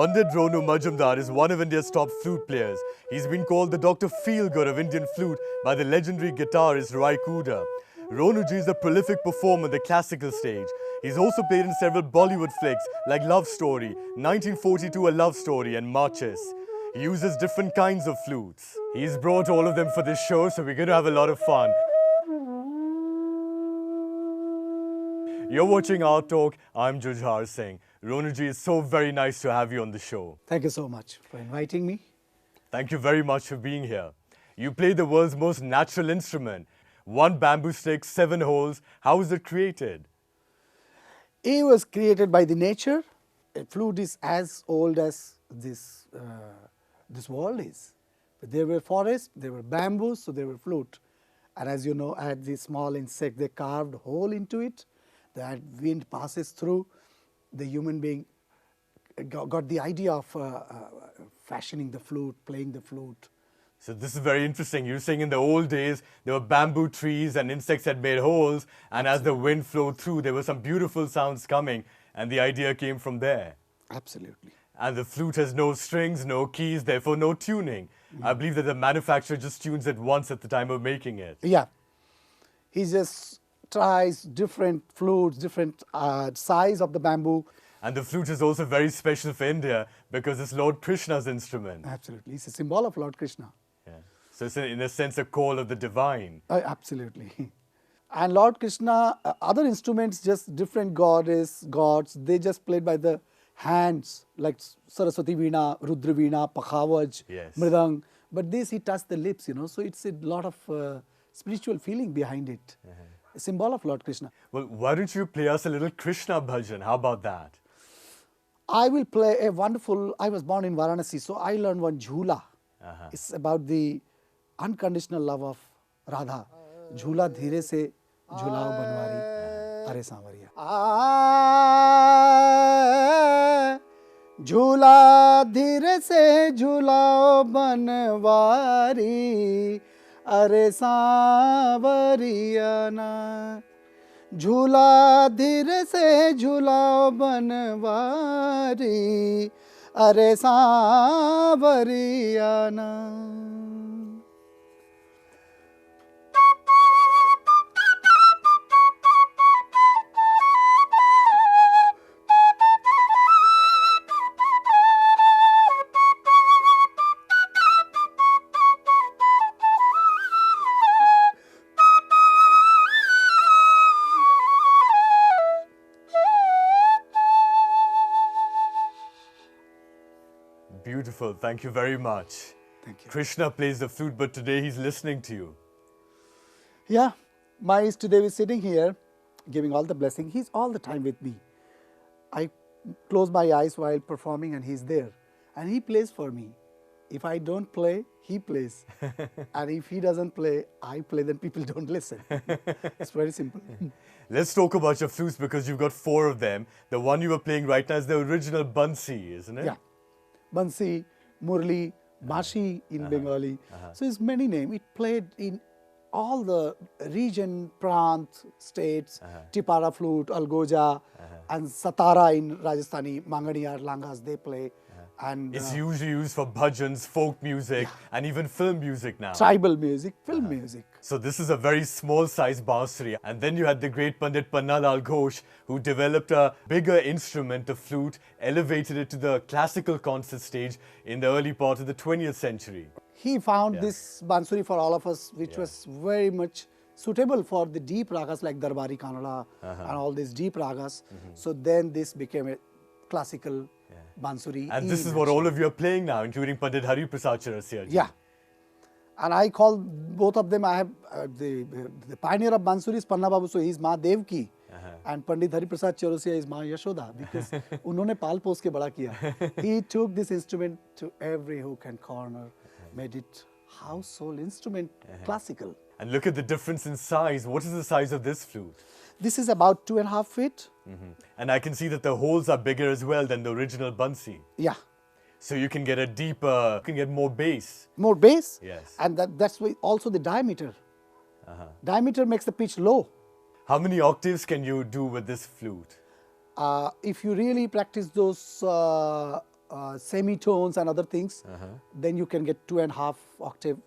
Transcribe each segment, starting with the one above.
Pandit Ronu Majumdar is one of India's top flute players. He's been called the Dr. Feelgood of Indian flute by the legendary guitarist Rai Kuda. Ronuji is a prolific performer on the classical stage. He's also played in several Bollywood flicks like Love Story, 1942 A Love Story and Marches. He uses different kinds of flutes. He's brought all of them for this show, so we're going to have a lot of fun. You're watching Our Talk. I'm Jujhar Singh. Ronuji, it's so very nice to have you on the show. Thank you so much for inviting me. Thank you very much for being here. You play the world's most natural instrument. One bamboo stick, 7 holes. How was it created? It was created by the nature. A flute is as old as this world is. But there were forests, there were bamboos, so there were flute. And as you know, at the small insect, they carved a hole into it. That wind passes through. The human being got the idea of fashioning the flute, playing the flute. So this is very interesting. You're saying in the old days, there were bamboo trees and insects had made holes. And as the wind flowed through, there were some beautiful sounds coming. And the idea came from there. Absolutely. And the flute has no strings, no keys, therefore no tuning. I believe that the manufacturer just tunes it once at the time of making it. Yeah. He just tries different flutes, different size of the bamboo. And the flute is also very special for India because it's Lord Krishna's instrument. Absolutely. It's a symbol of Lord Krishna. Yeah. So it's in a sense a call of the divine. Absolutely. And Lord Krishna, other instruments, just different gods, they just played by the hands, like Saraswati Veena, Rudra Veena, Pakhavaj, Yes. Mridang. But this, he touched the lips, so it's a lot of spiritual feeling behind it. A symbol of Lord Krishna. Well, why don't you play us a little Krishna bhajan? How about that? I will play a wonderful, I was born in Varanasi, so I learned one jhula. It's about the unconditional love of Radha. Jhula dhire se jhulao banwari, are sanwariya. Jhula dhire se jhulao banwari, are सांवरिया ना झूला धीरे से झूलाओ बनवारी अरे सांवरिया ना. Beautiful. Thank you very much. Thank you. Krishna plays the flute, but today he's listening to you. Yeah, my Istadev is sitting here, giving all the blessing. He's all the time with me. I close my eyes while performing and he's there. And he plays for me. If I don't play, he plays. And if he doesn't play, I play, then people don't listen. It's very simple. Let's talk about your flutes because you've got 4 of them. The one you were playing right now is the original Bansi, isn't it? Yeah. Bansi, Murli, Bashi in Bengali. So it's many names. It played in all the region, Prant, states, Tipara flute, Algoja, and Satara in Rajasthani, Mangadiyar, Langas, they play. And It's usually used for bhajans, folk music, and even film music now. tribal music, film music. So this is a very small size bansuri. And then you had the great Pandit Pannalal Ghosh, who developed a bigger instrument, the flute, elevated it to the classical concert stage in the early part of the 20th century. He found this bansuri for all of us, which was very much suitable for the deep ragas like Darbari Kannada and all these deep ragas. So then this became a classical bansuri. And this is what all of you are playing now, including Pandit Hari Prasad Chaurasia ji. Yeah. And I call both of them, I have the pioneer of bansuri is Panna Babu, so he is Ma Devki. And Pandit Hari Prasad Chaurasia is Ma Yashoda, because unhone pal pos ke bada kiya. He took this instrument to every hook and corner, made it household instrument, classical. And look at the difference in size. What is the size of this flute? This is about 2.5 feet. And I can see that the holes are bigger as well than the original Bansi. Yeah. So you can get a deeper, you can get more bass. More bass. Yes. And that's why also the diameter. Diameter makes the pitch low. How many octaves can you do with this flute? If you really practice those semitones and other things, then you can get 2.5 octave.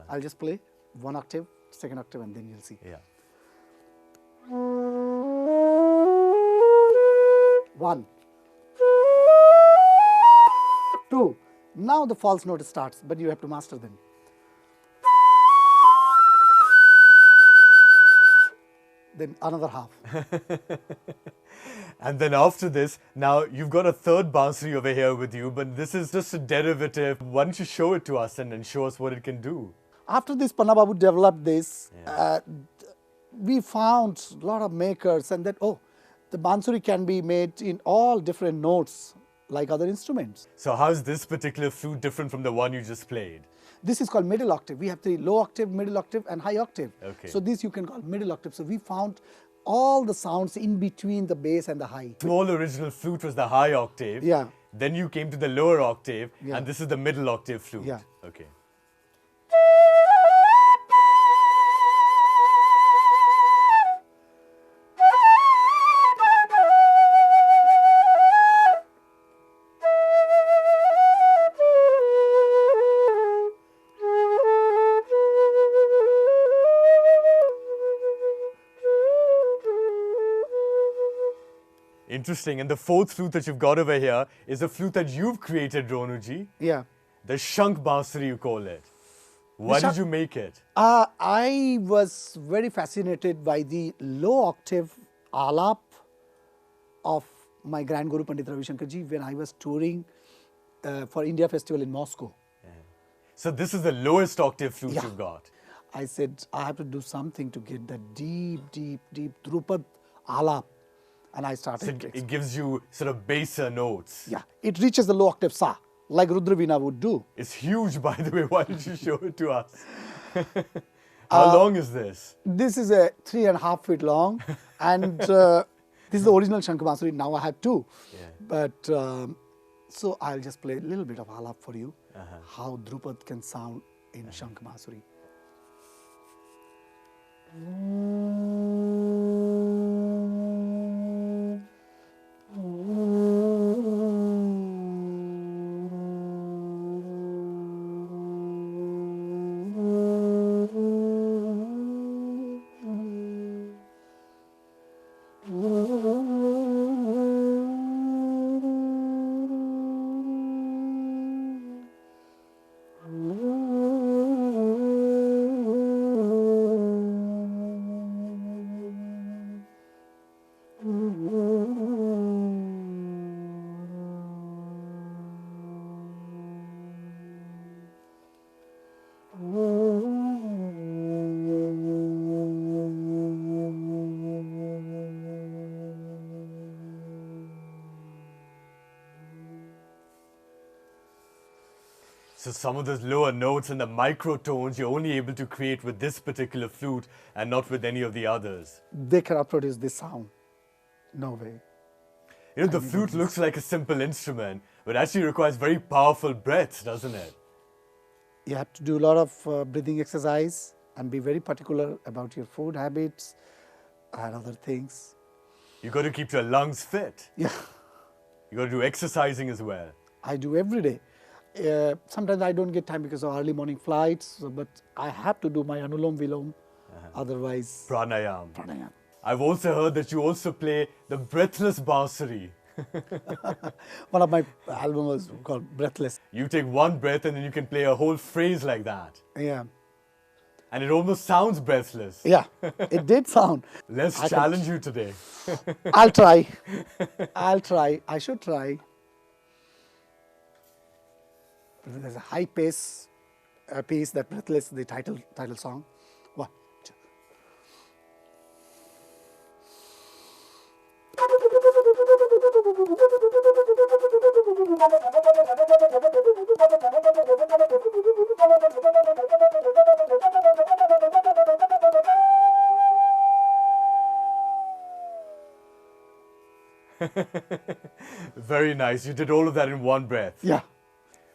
I'll just play 1 octave, 2nd octave, and then you'll see. Yeah. 1, 2. Now the false note starts, but you have to master them. Then another half. And then after this, now you've got a third bansuri over here with you, but this is just a derivative. Why don't you show it to us and show us what it can do? After this, Panna Babu developed this. We found a lot of makers, and that, oh, the bansuri can be made in all different notes like other instruments. So how's this particular flute different from the one you just played? This is called middle octave. We have the low octave, middle octave, and high octave. Okay. So this you can call middle octave. So we found all the sounds in between the bass and the high. Small original flute was the high octave. Yeah. Then you came to the lower octave, Yeah. and this is the middle octave flute. Yeah. Okay. Interesting. And the fourth flute that you've got over here is a flute that you've created, Ronuji. Yeah. The Shank Bansuri, you call it. Why did you make it? I was very fascinated by the low octave alap of my Grand Guru Pandit Ravi Shankar ji when I was touring for India Festival in Moscow. So this is the lowest octave flute Yeah. you've got. I said, I have to do something to get that deep, deep, deep Drupad alap. And I started. So it gives you sort of baser notes. Yeah, it reaches the low octave sa, like Rudravina would do. It's huge, by the way. Why don't you show it to us? How long is this? This is a 3.5 feet long, and this is the original Shank Bansuri. Now I have 2. Yeah. But so I'll just play a little bit of alap for you, how Drupad can sound in Shank Bansuri. So some of those lower notes and the microtones you're only able to create with this particular flute and not with any of the others. They cannot produce this sound. No way. You know, the flute looks like a simple instrument, but actually requires very powerful breaths, doesn't it? You have to do a lot of breathing exercise and be very particular about your food habits and other things. You got to keep your lungs fit. Yeah, You got to do exercising as well. I do every day. Sometimes I don't get time because of early morning flights, but I have to do my Anulom Vilom, otherwise Pranayam. pranayam. I've also heard that you also play the breathless bansuri. One of my albums was called Breathless. You take one breath and then you can play a whole phrase like that. Yeah, And it almost sounds breathless. yeah, it did sound. Let's I can- challenge you today. I'll try. I'll try. I should try. There's a high pace piece that Breathless, the title song. 1, 2. Very nice. You did all of that in one breath. Yeah.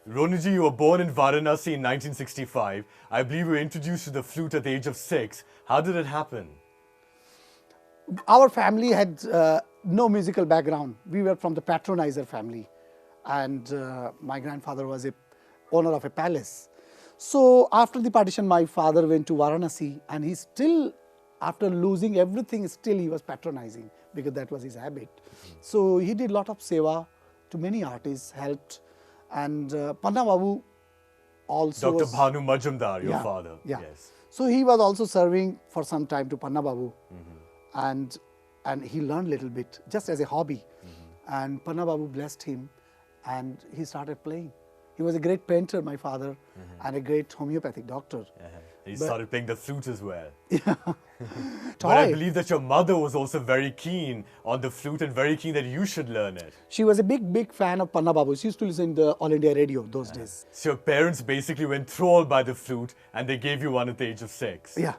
Ronuji, you were born in Varanasi in 1965. I believe you were introduced to the flute at the age of 6. How did it happen? Our family had no musical background. We were from the patronizer family. and my grandfather was a owner of a palace. So after the partition, my father went to Varanasi, and he still, after losing everything, still he was patronizing because that was his habit. So he did a lot of seva to many artists, helped, and Panna Babu also Dr. was, Ronu Majumdar, your yeah, father. yeah. Yes. So he was also serving for some time to Panna Babu, and he learned a little bit just as a hobby. And Panna Babu blessed him, and he started playing. He was a great painter, my father, and a great homeopathic doctor. He started playing the flute as well. Yeah. But I believe that your mother was also very keen on the flute and very keen that you should learn it. She was a big fan of Panna Babu. She used to listen to All India Radio those days. So your parents basically were enthralled by the flute and they gave you one at the age of 6. Yeah.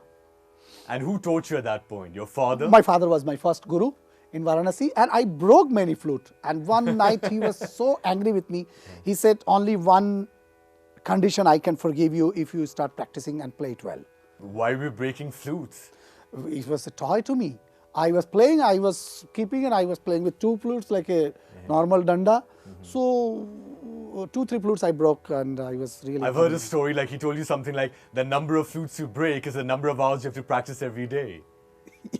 And who taught you at that point? Your father? My father was my first guru in Varanasi, and I broke many flute. And one night he was so angry with me. He said, only one condition I can forgive you if you start practicing and play it well. Why were you breaking flutes? It was a toy to me. I was playing, I was keeping, and I was playing with 2 flutes like a normal danda. So 2-3 flutes I broke, and I was really... I've heard a story like he told you something like the number of flutes you break is the number of hours you have to practice every day.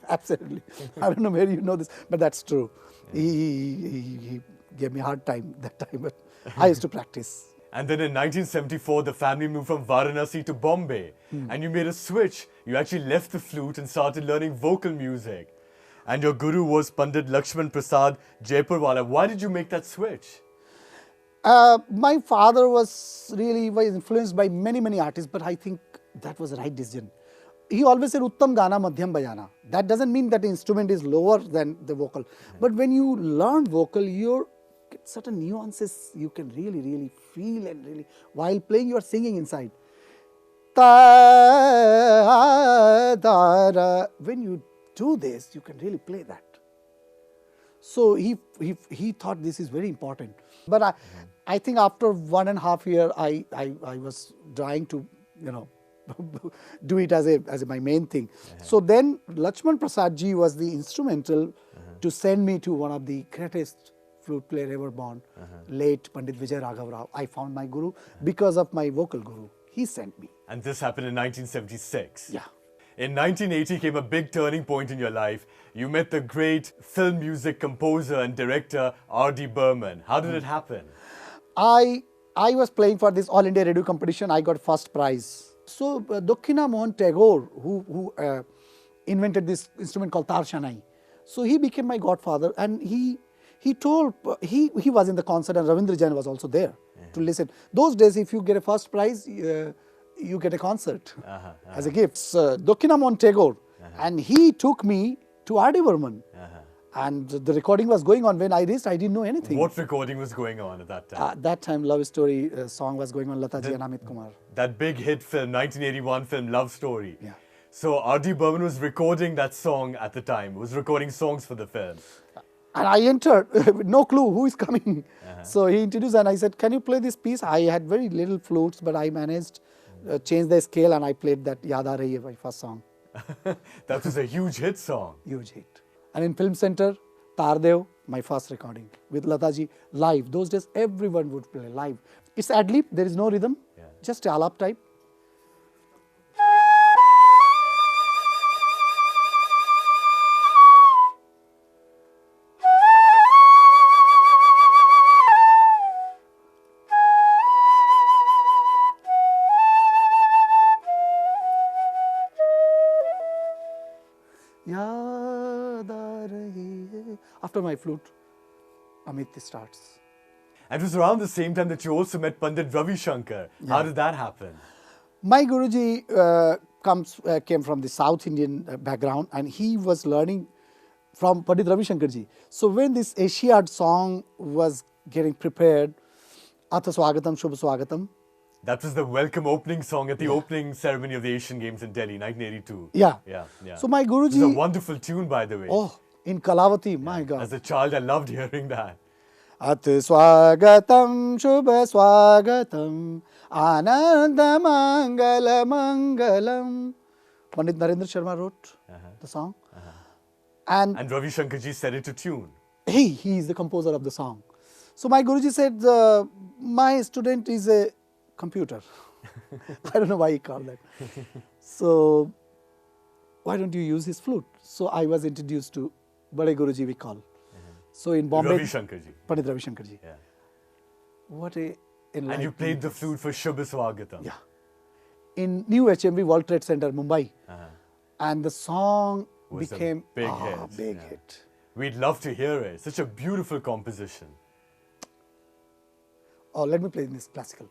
Absolutely. I don't know where you know this, but that's true. He gave me a hard time that time, but I used to practice. And then in 1974, the family moved from Varanasi to Bombay. And you made a switch. You actually left the flute and started learning vocal music. And your guru was Pandit Lakshman Prasad Jaipurwala. Why did you make that switch? My father was influenced by many artists, but I think that was the right decision. He always said, Uttam Gana Madhyam Bajana. That doesn't mean that the instrument is lower than the vocal. But when you learn vocal, you get certain nuances you can really feel, and really, while playing, you are singing inside. When you do this, you can really play that. So he thought this is very important. But I think after 1.5 years, I was trying to, do it as my main thing. So then Lakshman Prasad ji was the instrumental to send me to one of the greatest flute player ever born, late Pandit Vijay Raghav Rao. I found my guru because of my vocal guru. He sent me. And this happened in 1976. Yeah. In 1980 came a big turning point in your life. You met the great film music composer and director R.D. Burman. How did it happen? I was playing for this All India Radio competition. I got first prize. So Dokina Mohan Tagore, who invented this instrument called Tar Shanai, so he became my godfather, and he was in the concert, and Ravindra Jain was also there to listen. Those days, if you get a first prize, you get a concert as a gift. So, Dokina Mohan Tagore, and he took me to R.D. Burman. And the recording was going on. When I reached, I didn't know anything. What recording was going on at that time? That time, Love Story song was going on, Lata ji and Amit Kumar. That big hit film, 1981 film, Love Story. Yeah. So R.D. Burman was recording that song at the time, was recording songs for the film. And I entered with no clue who is coming. So he introduced, and I said, can you play this piece? I had very little flutes, but I managed change the scale, and I played that Yaad Aa Rahi Hai, my first song. That was a huge hit song. Huge hit. And in Film Center, Tardev, my first recording with Lataji, live. Those days, everyone would play live. It's ad-lib, there is no rhythm, just alap type. After my flute, Amit starts. And it was around the same time that you also met Pandit Ravi Shankar. How did that happen? My Guruji came from the South Indian background, and he was learning from Pandit Ravi Shankar ji. So when this Asiad song was getting prepared, Atha Swagatam, Shubh Swagatam. That was the welcome opening song at the opening ceremony of the Asian Games in Delhi, 1982. Yeah. So my Guruji... It's a wonderful tune, by the way. Oh, in Kalavati, my God. As a child, I loved hearing that. At Swagatam, Shubha Swagatam, Ananda Mangala Mangalam. Pandit Narendra Sharma wrote the song. And Ravi Shankar ji set it to tune. He is the composer of the song. So my Guruji said, my student is a computer. I don't know why he called that. So why don't you use his flute? So I was introduced to Bade Guruji, we call. So in Bombay, Ravi Shankar ji. Pandit Ravi Shankar ji. Yeah. What a And you played the flute for Shubh Swagatam. Yeah. In New HMV, World Trade Center, Mumbai. And the song Was a became big hit. Big Yeah. hit. We'd love to hear it. Such a beautiful composition. Oh, let me play this classical.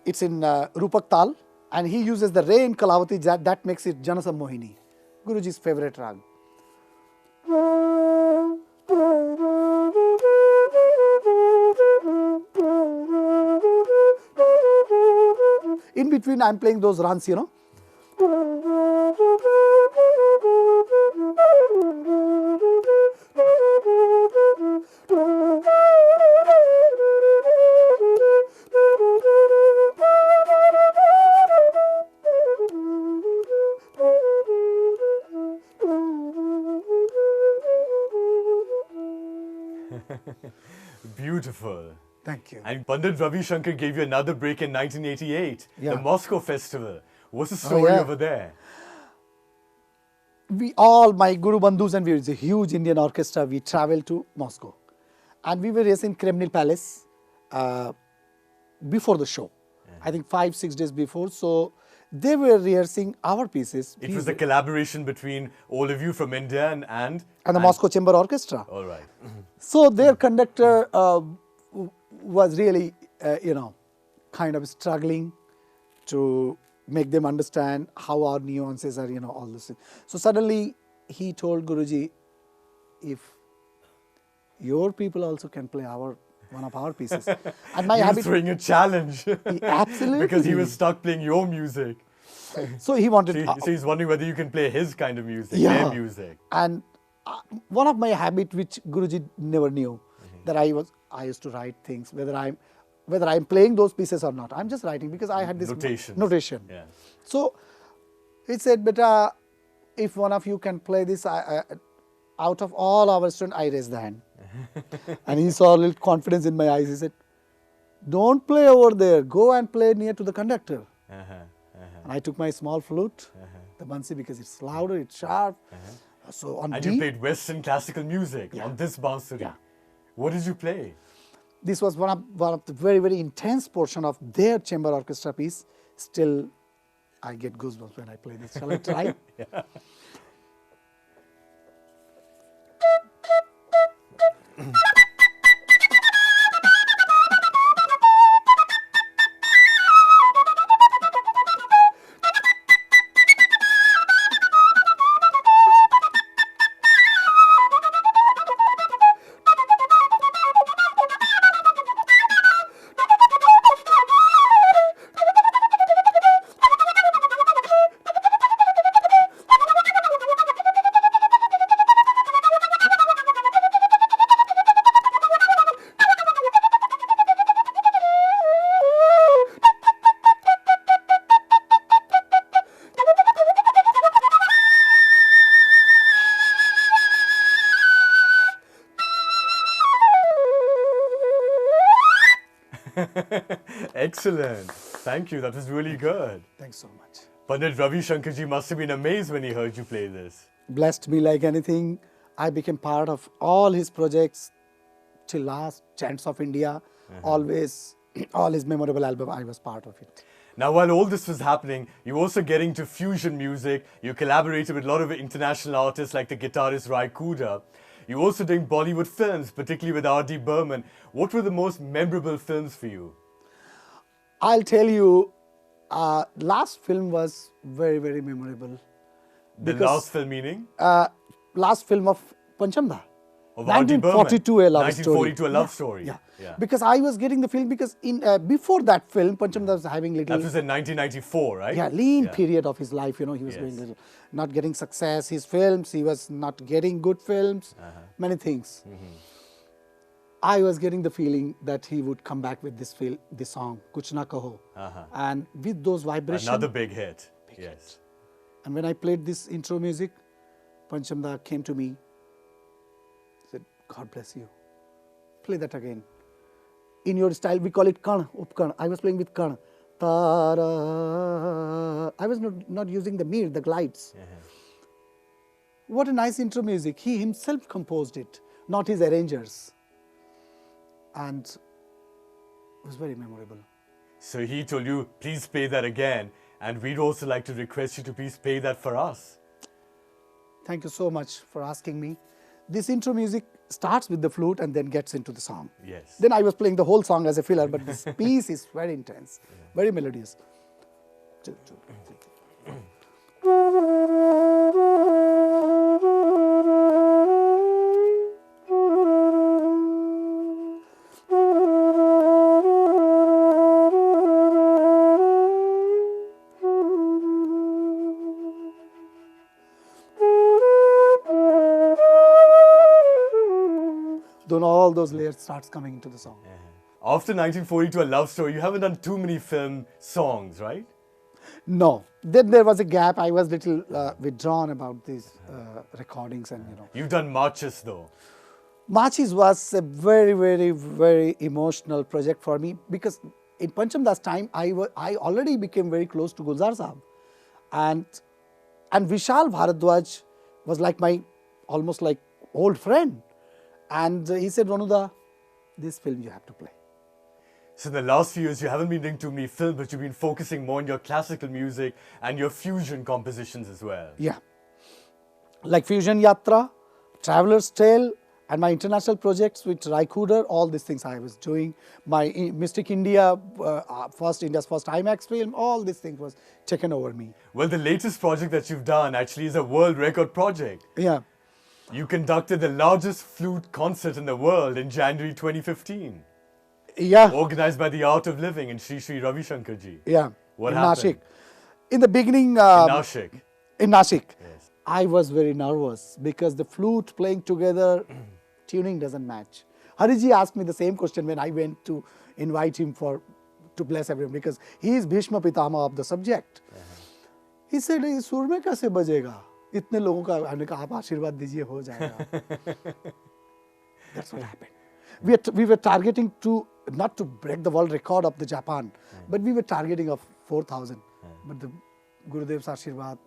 It's in Rupak Tal, and he uses the Re in Kalavati, that makes it Janasam Mohini, Guruji's favorite rag. In between, I'm playing those runs, you know. Beautiful. Thank you. And Pandit Ravi Shankar gave you another break in 1988, Yeah. the Moscow Festival. What's the story yeah. over there? We all, my Guru Bandhus, and it's a huge Indian orchestra, we traveled to Moscow. And we were in Kremlin Palace before the show. I think 5-6 days before. So they were rehearsing our pieces. It was a collaboration between all of you from India and the Moscow Chamber Orchestra. All right. So their conductor was really, kind of struggling to make them understand how our nuances are, all this. So suddenly he told Guruji, if your people also can play one of our pieces. And my He was habit, throwing a challenge. absolutely. Because he was stuck playing your music. So he wanted. So he's wondering whether you can play his kind of music, Yeah. their music. And one of my habit which Guruji never knew, that I used to write things, whether I'm playing those pieces or not. I'm just writing because I had this notation. Yeah. So he said, "Beta, if one of you can play this, out of all our students, I raised the hand." And he saw a little confidence in my eyes. He said, "Don't play over there. Go and play near to the conductor." And I took my small flute, the bansi, because it's louder, it's sharp. So on And D, you played Western classical music on this bansuri. Yeah. What did you play? this was one of the very, very intense portion of their chamber orchestra piece. Still, I get goosebumps when I play this. Shall I try? Yeah. Excellent. Thank you. That was really good. Thanks so much. Pandit Ravi Shankar ji must have been amazed when he heard you play this. Blessed me like anything. I became part of all his projects till last, Chants of India, always, all his memorable album, I was part of it. Now, while all this was happening, you were also getting to fusion music. You collaborated with a lot of international artists like the guitarist Rai Kuda. You were also doing Bollywood films, particularly with R.D. Burman. What were the most memorable films for you? I'll tell you, last film was very, very memorable. The last film meaning? Last film of Panchamda. Of R.D. Burman. 1942, a love story. 1942, a love story. Yeah. Because I was getting the film because before that film, Panchamda was having little... That was in 1994, right? Yeah, lean period of his life, he was going little, not getting success, his films, he was not getting good films, many things. I was getting the feeling that he would come back with this song, Kuch Na Kaho. And with those vibrations... Another big hit. Yes. And when I played this intro music, Panchamda came to me, said, God bless you. play that again. In your style, we call it kan, upkan. I was playing with kan. Tara. I was not using the mir, the glides. What a nice intro music. He himself composed it, not his arrangers. And it was very memorable. So he told you, please play that again. And we'd also like to request you to please play that for us. Thank you so much for asking me. This intro music starts with the flute and then gets into the song. Yes. Then I was playing the whole song as a filler, but this piece is very intense, very melodious. Then all those layers starts coming into the song. After 1942, A Love Story, you haven't done too many film songs, right? No. Then there was a gap. I was little withdrawn about these recordings and, You've done marches though. Marches was a very, very, very emotional project for me because in Panchamdas time, I already became very close to Gulzar Sahab. And Vishal Bharadwaj was like my, almost like old friend. And he said, Ronu, this film you have to play. So in the last few years, you haven't been doing too many films, but you've been focusing more on your classical music and your fusion compositions as well. Yeah. Like Fusion Yatra, Traveler's Tale, and my international projects with Raikuder, all these things I was doing. My Mystic India, India's first IMAX film, all these things was taken over me. Well, the latest project that you've done actually is a world record project. Yeah. You conducted the largest flute concert in the world in January 2015. Yeah. Organized by the Art of Living in Sri Sri Ravi Shankar ji. Yeah. What in happened? Nashik. In the beginning... in Nashik. In Nashik. Yes. I was very nervous because the flute playing together, tuning doesn't match. Hariji asked me the same question when I went to invite him to bless everyone because he is Bhishma Pitama of the subject. He said, "Sur mein kaise bajega? Itne logon ka humne kaha aap aashirwad dijiye ho jayega." That's what happened. We were targeting to not to break the world record of the Japan, but we were targeting of 4,000. But the Gurudev's Ashirwad,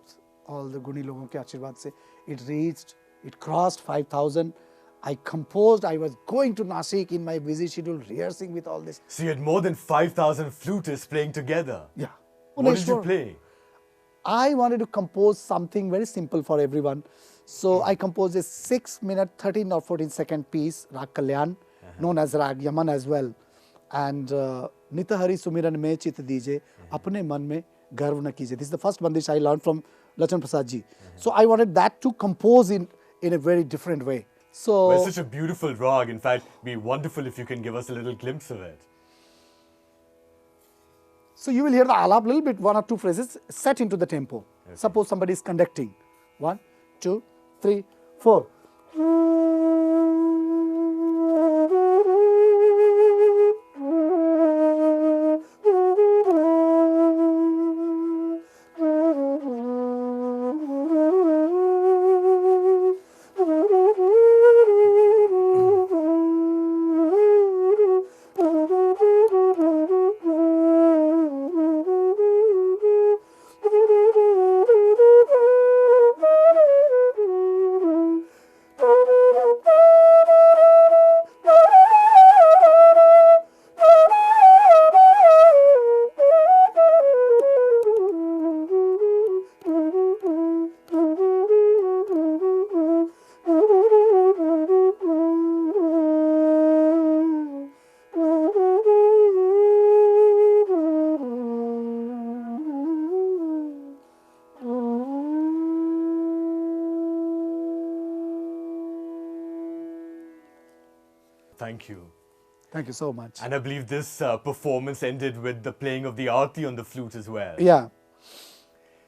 all the Guni logon ke Ashirwad se, it crossed 5,000. I composed, I was going to Nashik in my busy schedule, rehearsing with all this. So you had more than 5,000 flutists playing together. Yeah. What did you play? I wanted to compose something very simple for everyone. So I composed a 6-minute, 13 or 14-second piece, Rag Kalyan, known as Rag Yaman as well. And Nitahari Sumiran mein chit dije, apne man mein garv na kije. This is the first bandish I learned from Lachan Prasad ji. So I wanted that to compose in a very different way. So Well, it's such a beautiful rag. In fact, it'd be wonderful if you can give us a little glimpse of it. So you will hear the alap little bit, 1 or 2 phrases set into the tempo. Okay. Suppose somebody is conducting. 1, 2, 3, 4. Thank you. Thank you so much. And I believe this performance ended with the playing of the Aarti on the flute as well. Yeah.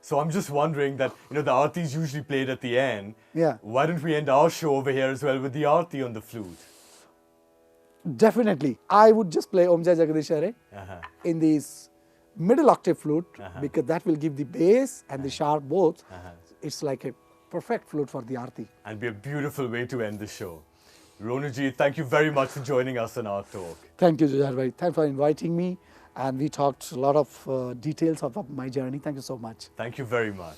So I'm just wondering that, the Aarti is usually played at the end. Yeah. Why don't we end our show over here as well with the Aarti on the flute? Definitely. I would just play Om Jai Jagadish Hare in this middle octave flute because that will give the bass and the sharp both. It's like a perfect flute for the Aarti. And be a beautiful way to end the show. Ronuji, thank you very much for joining us in our talk. Thank you, Jujhar bhai. Thanks for inviting me. And we talked a lot of details of my journey. Thank you so much. Thank you very much.